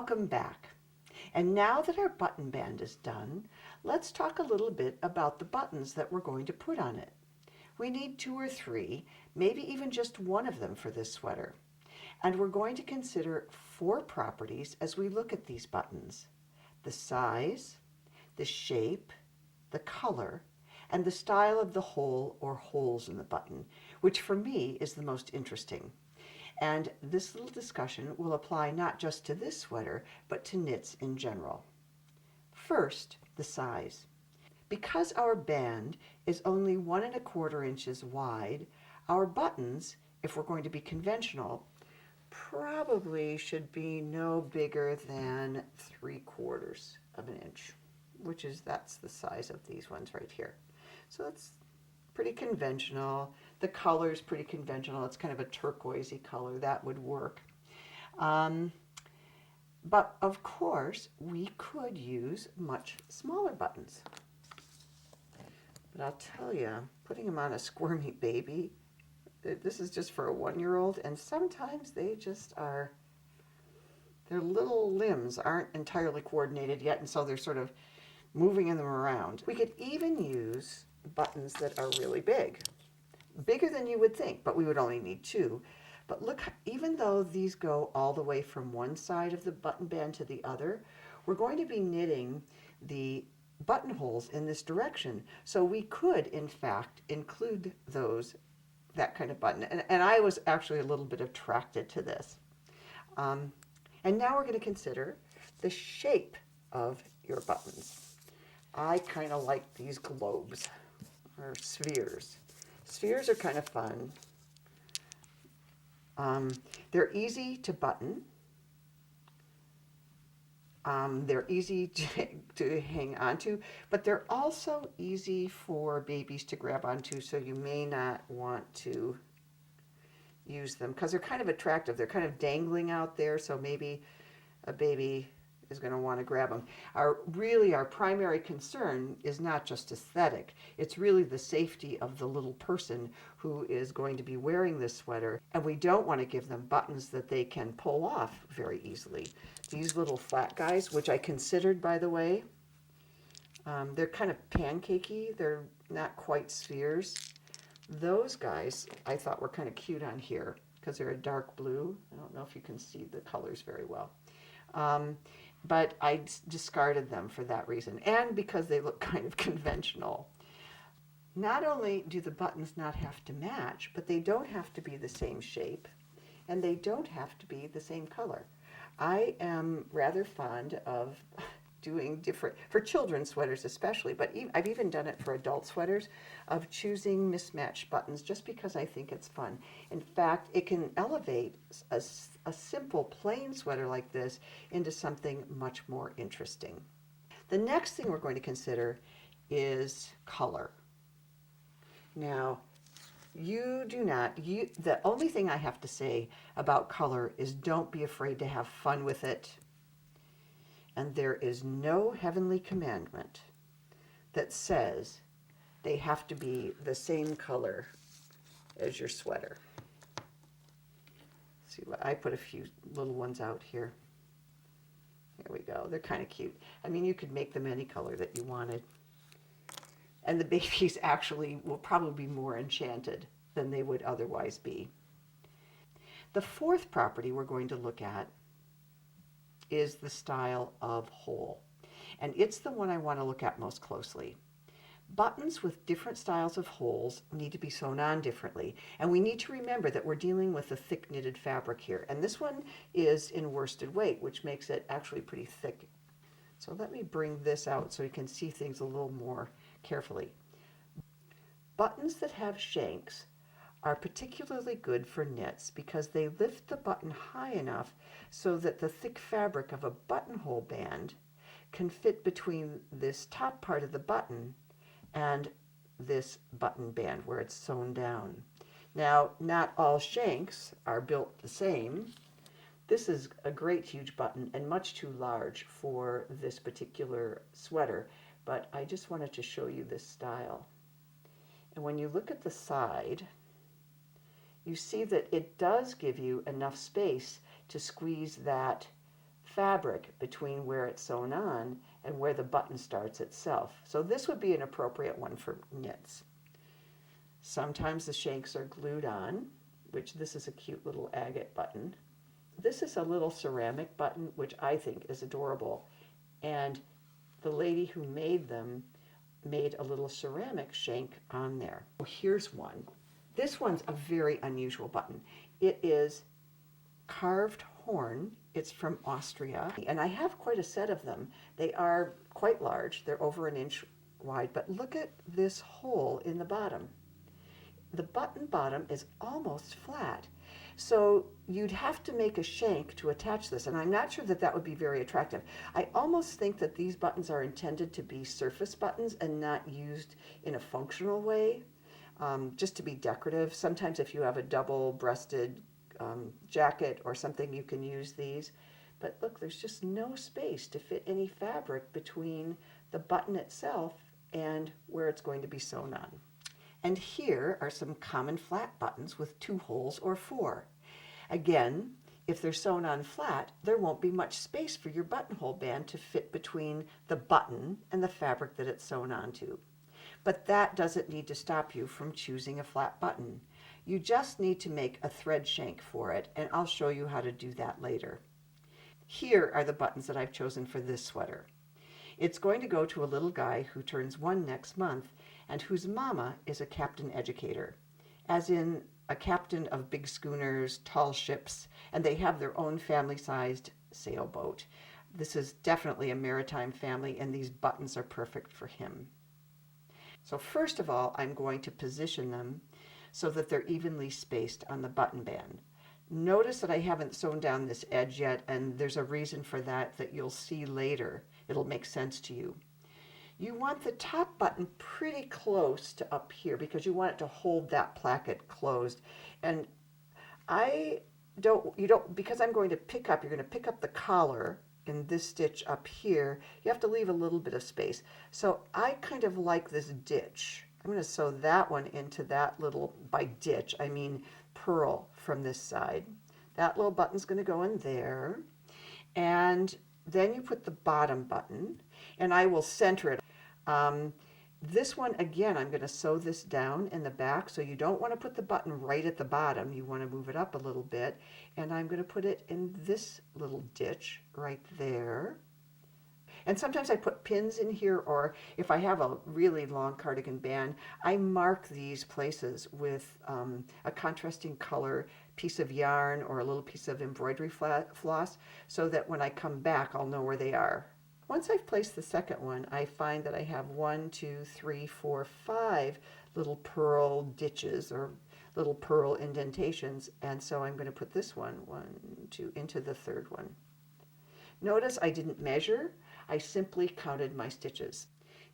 Welcome back. And now that our button band is done, let's talk a little bit about the buttons that we're going to put on it. We need 2 or 3, maybe even just one of them for this sweater. And we're going to consider 4 properties as we look at these buttons: the size, the shape, the color, and the style of the hole or holes in the button, which for me is the most interesting. And this little discussion will apply not just to this sweater, but to knits in general. First, the size. Because our band is only 1¼ inches wide, our buttons, if we're going to be conventional, probably should be no bigger than 3/4 of an inch, that's the size of these ones right here. So that's pretty conventional. The color's pretty conventional. It's kind of a turquoisey color. That would work. But of course, we could use much smaller buttons. But I'll tell you, putting them on a squirmy baby, this is just for a 1-year-old, and sometimes they just are, their little limbs aren't entirely coordinated yet, and so they're sort of moving them around. We could even use buttons that are really bigger than you would think, but we would only need 2. But look, even though these go all the way from one side of the button band to the other, we're going to be knitting the buttonholes in this direction. So we could, in fact, include that kind of button. And I was actually a little bit attracted to this. And now we're going to consider the shape of your buttons. I kind of like these globes or spheres. Spheres are kind of fun. They're easy to button. They're easy to hang onto, but they're also easy for babies to grab onto, so you may not want to use them because they're kind of attractive. They're kind of dangling out there, so maybe a baby is going to want to grab them. Our primary concern is not just aesthetic. It's really the safety of the little person who is going to be wearing this sweater, and we don't want to give them buttons that they can pull off very easily. These little flat guys, which I considered, by the way, they're kind of pancakey. They're not quite spheres. Those guys I thought were kind of cute on here because they're a dark blue. I don't know if you can see the colors very well. But I discarded them for that reason, and because they look kind of conventional. Not only do the buttons not have to match, but they don't have to be the same shape, and they don't have to be the same color. I am rather fond of doing different, for children's sweaters especially, but I've even done it for adult sweaters, of choosing mismatched buttons just because I think it's fun. In fact, it can elevate a simple plain sweater like this into something much more interesting. The next thing we're going to consider is color. Now, the only thing I have to say about color is don't be afraid to have fun with it. And there is no heavenly commandment that says they have to be the same color as your sweater. See, I put a few little ones out here. There we go. They're kind of cute. I mean, you could make them any color that you wanted. And the babies actually will probably be more enchanted than they would otherwise be. The 4th property we're going to look at is the style of hole. And it's the one I want to look at most closely. Buttons with different styles of holes need to be sewn on differently. And we need to remember that we're dealing with a thick knitted fabric here. And this one is in worsted weight, which makes it actually pretty thick. So let me bring this out so you can see things a little more carefully. Buttons that have shanks are particularly good for knits because they lift the button high enough so that the thick fabric of a buttonhole band can fit between this top part of the button and this button band where it's sewn down. Now, not all shanks are built the same. This is a great huge button and much too large for this particular sweater, but I just wanted to show you this style. And when you look at the side, you see that it does give you enough space to squeeze that fabric between where it's sewn on and where the button starts itself. So this would be an appropriate one for knits. Sometimes the shanks are glued on, which this is a cute little agate button. This is a little ceramic button, which I think is adorable. And the lady who made them made a little ceramic shank on there. Oh, here's one. This one's a very unusual button. It is carved horn. It's from Austria, and I have quite a set of them. They are quite large. They're over an inch wide, but look at this hole in the bottom. The button bottom is almost flat. So you'd have to make a shank to attach this, and I'm not sure that that would be very attractive. I almost think that these buttons are intended to be surface buttons and not used in a functional way, just to be decorative. Sometimes if you have a double-breasted jacket or something, you can use these. But look, there's just no space to fit any fabric between the button itself and where it's going to be sewn on. And here are some common flat buttons with 2 holes or 4. Again, if they're sewn on flat, there won't be much space for your buttonhole band to fit between the button and the fabric that it's sewn onto. But that doesn't need to stop you from choosing a flat button. You just need to make a thread shank for it, and I'll show you how to do that later. Here are the buttons that I've chosen for this sweater. It's going to go to a little guy who turns 1 next month and whose mama is a captain educator, as in a captain of big schooners, tall ships, and they have their own family-sized sailboat. This is definitely a maritime family, and these buttons are perfect for him. So first of all, I'm going to position them so that they're evenly spaced on the button band. Notice that I haven't sewn down this edge yet, and there's a reason for that that you'll see later. It'll make sense to you. You want the top button pretty close to up here because you want it to hold that placket closed. And because I'm going to pick up, you're going to pick up the collar in this stitch up here. You have to leave a little bit of space. So I kind of like this ditch. I'm going to sew that one into that little, by ditch, I mean purl from this side. That little button's going to go in there. And then you put the bottom button, and I will center it. This one, again, I'm going to sew this down in the back, so you don't want to put the button right at the bottom. You want to move it up a little bit, and I'm going to put it in this little ditch right there. And sometimes I put pins in here, or if I have a really long cardigan band, I mark these places with a contrasting color piece of yarn or a little piece of embroidery floss, so that when I come back, I'll know where they are. Once I've placed the second one, I find that I have 1, 2, 3, 4, 5 little purl ditches or little purl indentations, and so I'm going to put this one, 1, 2, into the third one. Notice I didn't measure, I simply counted my stitches.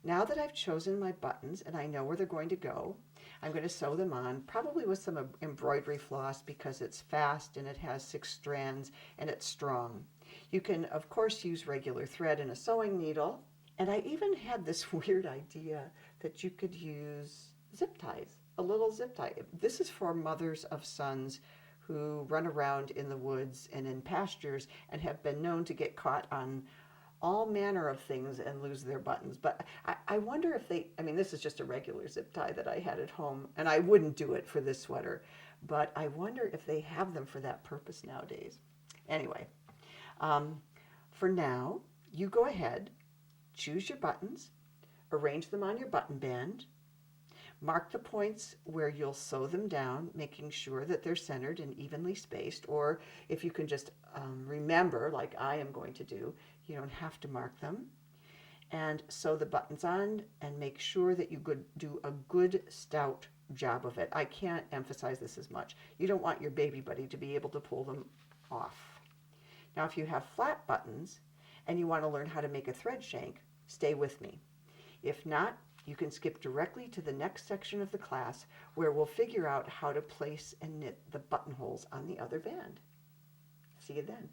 Now that I've chosen my buttons and I know where they're going to go, I'm going to sew them on, probably with some embroidery floss because it's fast and it has 6 strands and it's strong. You can, of course, use regular thread and a sewing needle. And I even had this weird idea that you could use zip ties, a little zip tie. This is for mothers of sons who run around in the woods and in pastures and have been known to get caught on all manner of things and lose their buttons. But I wonder if this is just a regular zip tie that I had at home, and I wouldn't do it for this sweater, but I wonder if they have them for that purpose nowadays. Anyway, for now, you go ahead, choose your buttons, arrange them on your button band, mark the points where you'll sew them down, making sure that they're centered and evenly spaced, or if you can just remember, like I am going to do, you don't have to mark them, and sew the buttons on and make sure that you do a good stout job of it. I can't emphasize this as much. You don't want your baby buddy to be able to pull them off. Now, if you have flat buttons and you want to learn how to make a thread shank, stay with me. If not, you can skip directly to the next section of the class where we'll figure out how to place and knit the buttonholes on the other band. See you then.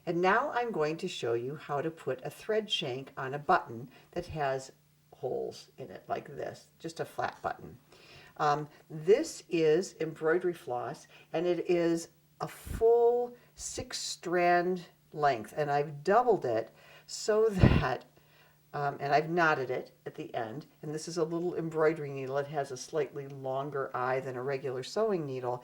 And now I'm going to show you how to put a thread shank on a button that has holes in it like this, just a flat button. This is embroidery floss, and it is a full 6-strand length, and I've doubled it so that, and I've knotted it at the end, and this is a little embroidery needle. It has a slightly longer eye than a regular sewing needle.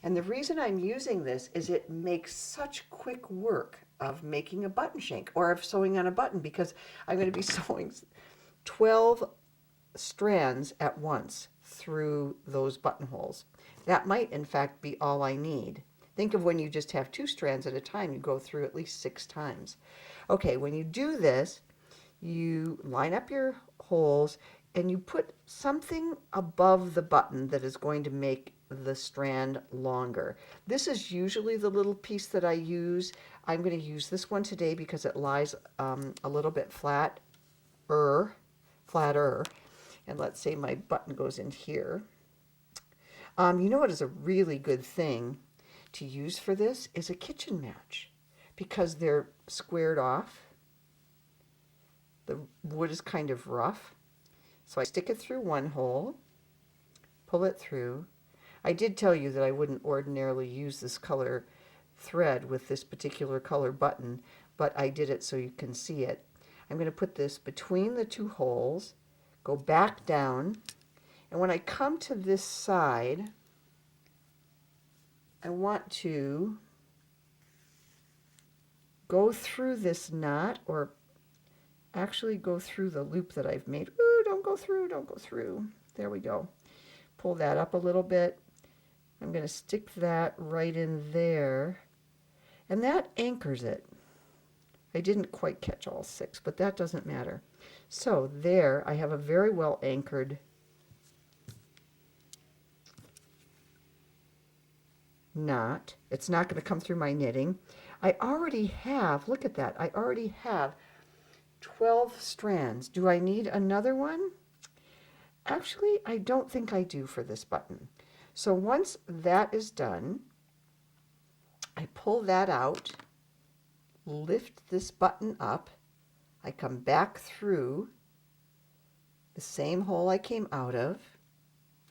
And the reason I'm using this is it makes such quick work of making a button shank or of sewing on a button, because I'm going to be sewing 12 strands at once through those buttonholes. That might in fact be all I need. Think of when you just have 2 strands at a time, you go through at least 6 times. Okay, when you do this, you line up your holes and you put something above the button that is going to make the strand longer. This is usually the little piece that I use. I'm going to use this one today because it lies a little bit flatter. And let's say my button goes in here. You know what is a really good thing to use for this is a kitchen match, because they're squared off. The wood is kind of rough. So I stick it through one hole, pull it through. I did tell you that I wouldn't ordinarily use this color thread with this particular color button, but I did it so you can see it. I'm going to put this between the 2 holes, go back down, and when I come to this side, I want to go through this knot, or actually go through the loop that I've made. Ooh, don't go through, don't go through. There we go. Pull that up a little bit. I'm going to stick that right in there, and that anchors it. I didn't quite catch all 6, but that doesn't matter. So there, I have a very well anchored knot. It's not going to come through my knitting. I already have, look at that, I already have 12 strands. Do I need another one? Actually, I don't think I do for this button. So once that is done, I pull that out, lift this button up, I come back through the same hole I came out of,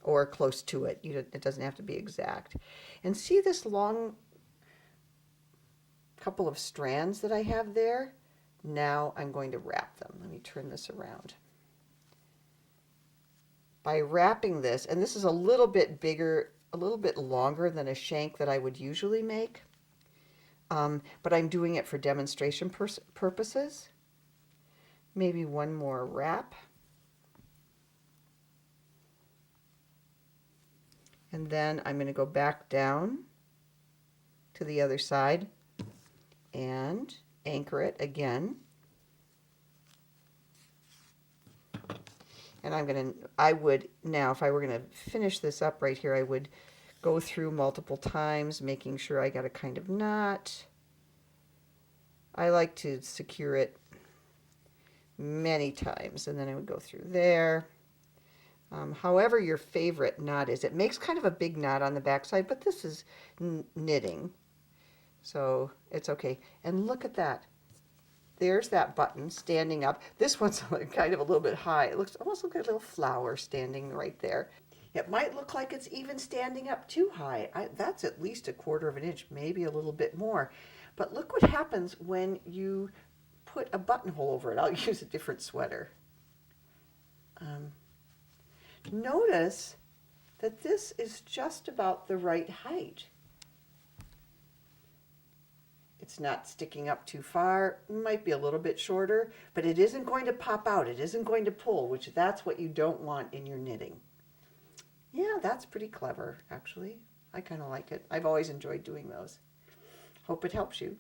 or close to it. It doesn't have to be exact. And see this long couple of strands that I have there? Now I'm going to wrap them. Let me turn this around. By wrapping this, and this is a little bit bigger, a little bit longer than a shank that I would usually make, but I'm doing it for demonstration purposes. Maybe one more wrap. And then I'm going to go back down to the other side and anchor it again. And I would now, if I were going to finish this up right here, I would go through multiple times, making sure I got a kind of knot. I like to secure it many times, and then I would go through there. However your favorite knot is. It makes kind of a big knot on the back side, but this is knitting, so it's okay. And look at that. There's that button standing up. This one's kind of a little bit high. It looks almost like a little flower standing right there. It might look like it's even standing up too high. That's at least 1/4 of an inch, maybe a little bit more. But look what happens when you put a buttonhole over it. I'll use a different sweater. Notice that this is just about the right height. It's not sticking up too far. It might be a little bit shorter, but it isn't going to pop out. It isn't going to pull, which that's what you don't want in your knitting. Yeah, that's pretty clever, actually. I kind of like it. I've always enjoyed doing those. Hope it helps you.